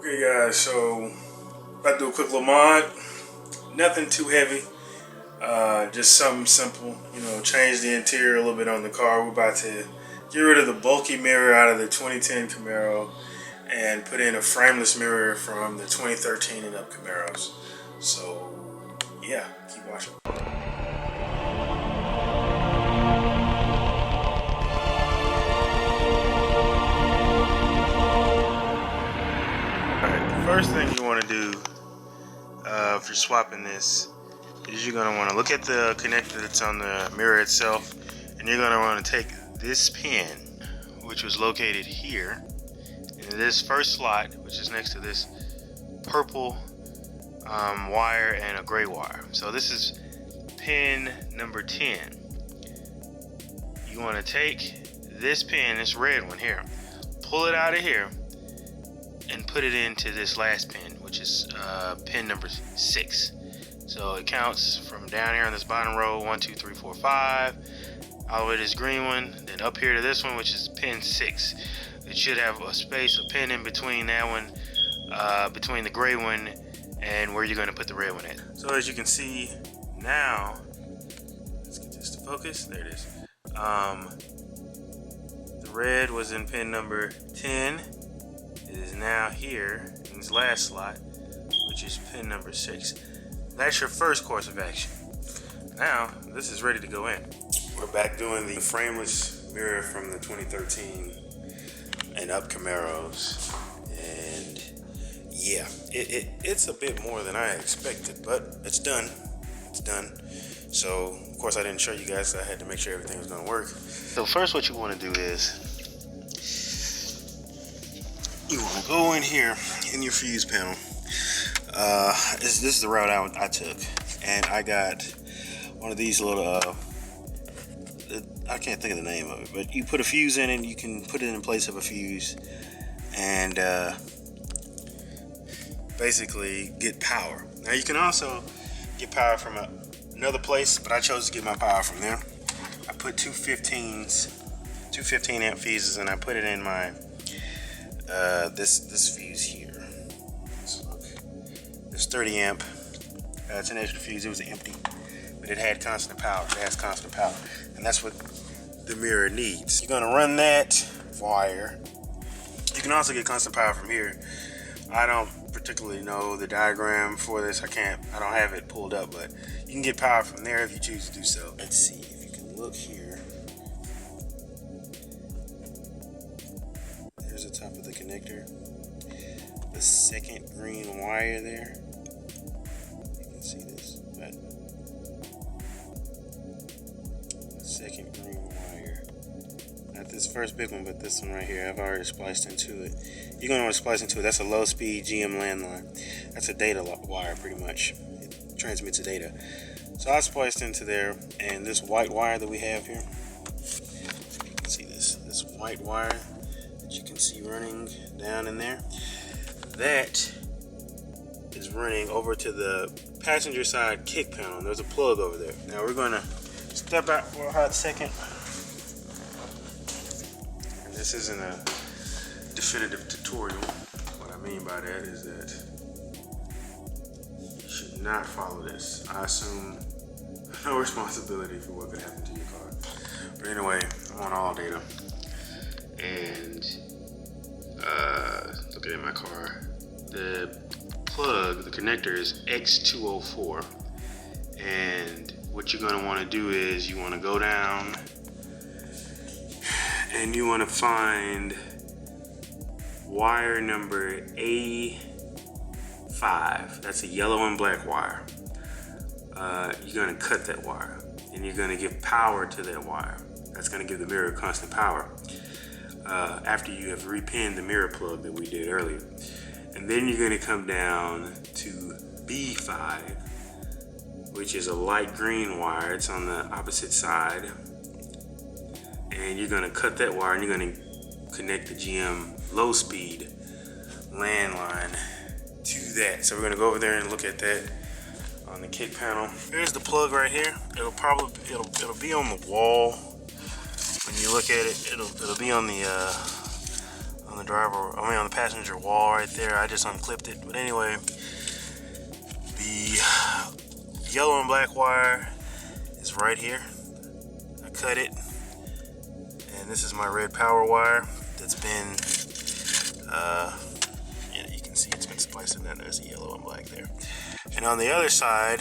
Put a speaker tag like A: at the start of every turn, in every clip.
A: Okay guys, so about to do a quick little mod. Nothing too heavy, just something simple. Change the interior a little bit on the car. We're about to get rid of the bulky mirror out of the 2010 Camaro and put in a frameless mirror from the 2013 and up Camaros. So yeah, keep watching. First thing you want to do if you're swapping this is you're going to want to look at the connector that's on the mirror itself, and you're going to want to take this pin, which was located here in this first slot, which is next to this purple wire and a gray wire. So this is pin number 10. You want to take this pin, this red one here, pull it out of here and put it into this last pin, which is pin number 6. So it counts from down here on this bottom row, 1, 2, 3, 4, 5, all the way to this green one, then up here to this one, which is pin 6. It should have a space, a pin in between that one, between the gray one and where you're going to put the red one at. So as you can see now, let's get this to focus. There it is. The red was in pin number 10. It is now here in this last slot, which is pin number 6. That's your first course of action. Now, this is ready to go in. We're back doing the frameless mirror from the 2013 and up Camaros. And yeah, it's a bit more than I expected, but it's done. It's done. So, of course, I didn't show you guys, so I had to make sure everything was going to work. So first what you want to do is you want to go in here in your fuse panel. This is the route I took, and I got one of these little I can't think of the name of it, but you put a fuse in it, you can put it in place of a fuse and basically get power. Now you can also get power from another place, but I chose to get my power from there. I put two 15 amp fuses, and I put it in my this fuse here. Let's look. This 30 amp. It's an extra fuse. It was empty, but it had constant power. It has constant power, and that's what the mirror needs. You're gonna run that wire. You can also get constant power from here. I don't particularly know the diagram for this. I don't have it pulled up, but you can get power from there if you choose to do so. Let's see if you can look here. There's the top of the connector. The second green wire there. You can see this, but the second green wire. Not this first big one, but this one right here. I've already spliced into it. You're going to want to splice into it. That's a low-speed GM landline. That's a data wire, pretty much. It transmits the data. So I spliced into there, and this white wire that we have here. You can see this white wire that you can see running down in there. That is running over to the passenger side kick panel. There's a plug over there. Now we're going to step out for a hot second. And this isn't a definitive tutorial. What I mean by that is that you should not follow this. I assume no responsibility for what could happen to your car. But anyway, I'm on all data. And looking at my car, the plug, the connector is X204. And what you're going to want to do is you want to go down and you want to find wire number A5. That's a yellow and black wire. You're going to cut that wire, and you're going to give power to that wire. That's going to give the mirror constant power after you have repinned the mirror plug that we did earlier. And then you're going to come down to B5, which is a light green wire. It's on the opposite side, and you're going to cut that wire, and you're going to connect the GM low speed landline to that. So we're going to go over there and look at that on the kick panel. Here's the plug right here. It'll be on the wall. When you look at it, it'll be on the the on the passenger wall right there. I just unclipped it. But anyway, the yellow and black wire is right here. I cut it, and this is my red power wire that's been you can see it's been spliced in there. There's the yellow and black there. And on the other side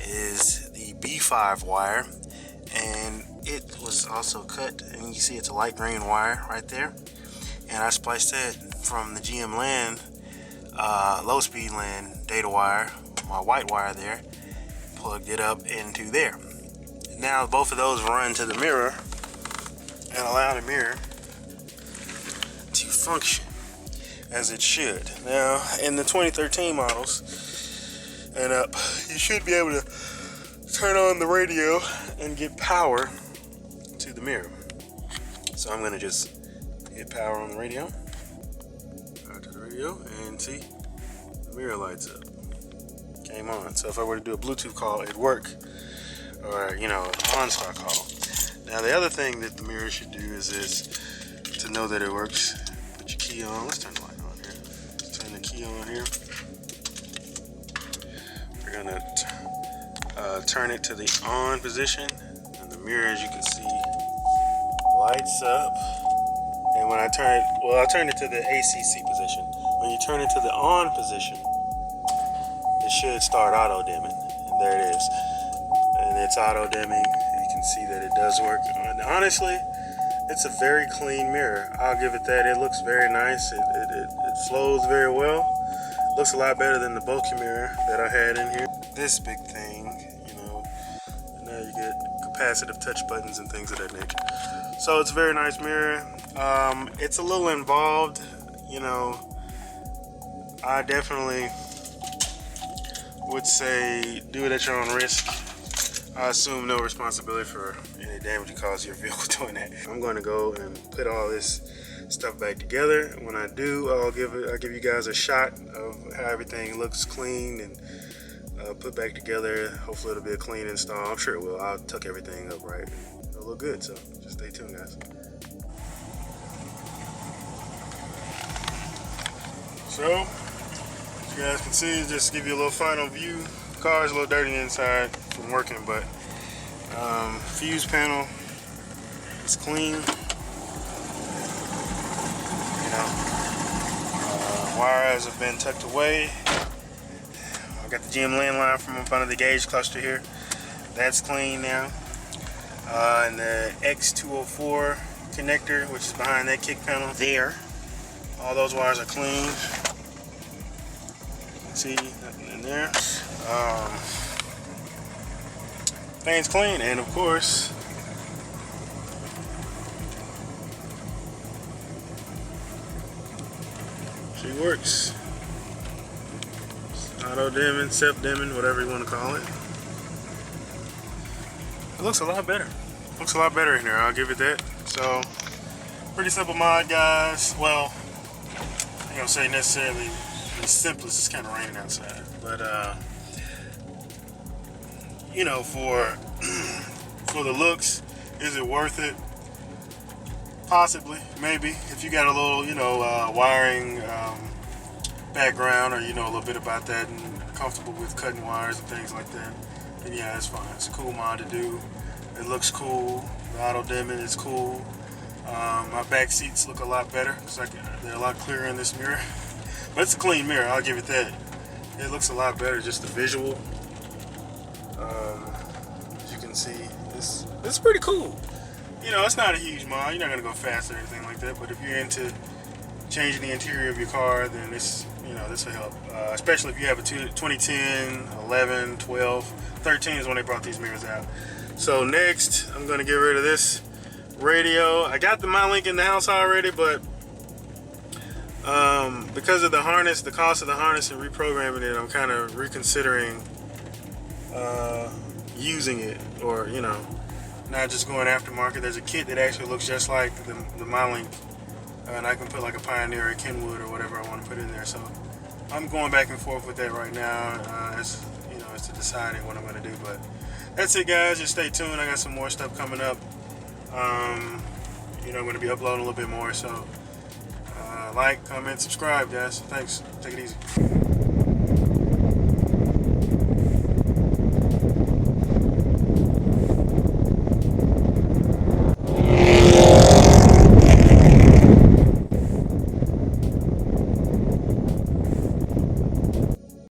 A: is the B5 wire, and it was also cut, and you can see it's a light green wire right there. And I spliced it from the GM LAN, low speed LAN data wire, my white wire there, plugged it up into there. Now both of those run to the mirror and allow the mirror to function as it should. Now in the 2013 models and up, you should be able to turn on the radio and get power to the mirror. So I'm gonna just hit power on the radio, power to the radio, and see, the mirror lights up. Came on. So if I were to do a Bluetooth call, it'd work, or you know, an OnStar call. Now the other thing that the mirror should do is to know that it works. Put your key on. Let's turn the light on here. Let's turn the key on here. We're gonna turn it to the on position, and the mirror, as you can see, lights up. And when I turn it, well, I'll turn it to the ACC position. When you turn it to the on position, it should start auto dimming, and there it is. And it's auto dimming. You can see that it does work. And honestly, it's a very clean mirror. I'll give it that. It looks very nice. It flows very well. Looks a lot better than the bulky mirror that I had in here. This big thing, you know, and now you get capacitive touch buttons and things of that nature. So it's a very nice mirror. It's a little involved, you know. I definitely would say do it at your own risk. I assume no responsibility for any damage you cause your vehicle doing that. I'm going to go and put all this stuff back together. When I do, I'll give you guys a shot of how everything looks clean and put back together. Hopefully it'll be a clean install. I'm sure it will. I'll tuck everything up right. It'll look good, so just stay tuned, guys. So, as you guys can see, just to give you a little final view. The car is a little dirty inside from working, but fuse panel is clean. You know, wires have been tucked away. I got the GM LAN line from up under the gauge cluster here. That's clean now. And the X204 connector, which is behind that kick panel there. All those wires are clean. See, nothing in there. Thing's clean, and of course, she works. Auto dimming, self dimming, whatever you want to call it. It looks a lot better. Looks a lot better in here, I'll give it that. So, pretty simple mod, guys. Well, I ain't gonna say necessarily the simplest. It's kind of raining outside, but you know, for the looks, is it worth it? Possibly, maybe. If you got a little, you know, wiring background, or you know a little bit about that, and comfortable with cutting wires and things like that, then yeah, it's fine. It's a cool mod to do. It looks cool. The auto dimming is cool. My back seats look a lot better because they're a lot clearer in this mirror. But it's a clean mirror, I'll give it that. It looks a lot better, just the visual. As you can see, it's pretty cool. You know, it's not a huge mod. You're not gonna go fast or anything like that. But if you're into changing the interior of your car, then this will help. Especially if you have a 2010, 11, 12, 13 is when they brought these mirrors out. So next, I'm gonna get rid of this radio. I got the MyLink in the house already, but because of the harness, the cost of the harness and reprogramming it, I'm kind of reconsidering using it, or you know, not just going aftermarket. There's a kit that actually looks just like the MyLink, and I can put like a Pioneer or Kenwood or whatever I want to put in there. So I'm going back and forth with that right now, as you know, as to deciding what I'm going to do. But that's it, guys. Just stay tuned. I got some more stuff coming up. You know, I'm going to be uploading a little bit more, so
B: Like, comment, subscribe, guys. Thanks. Take it easy.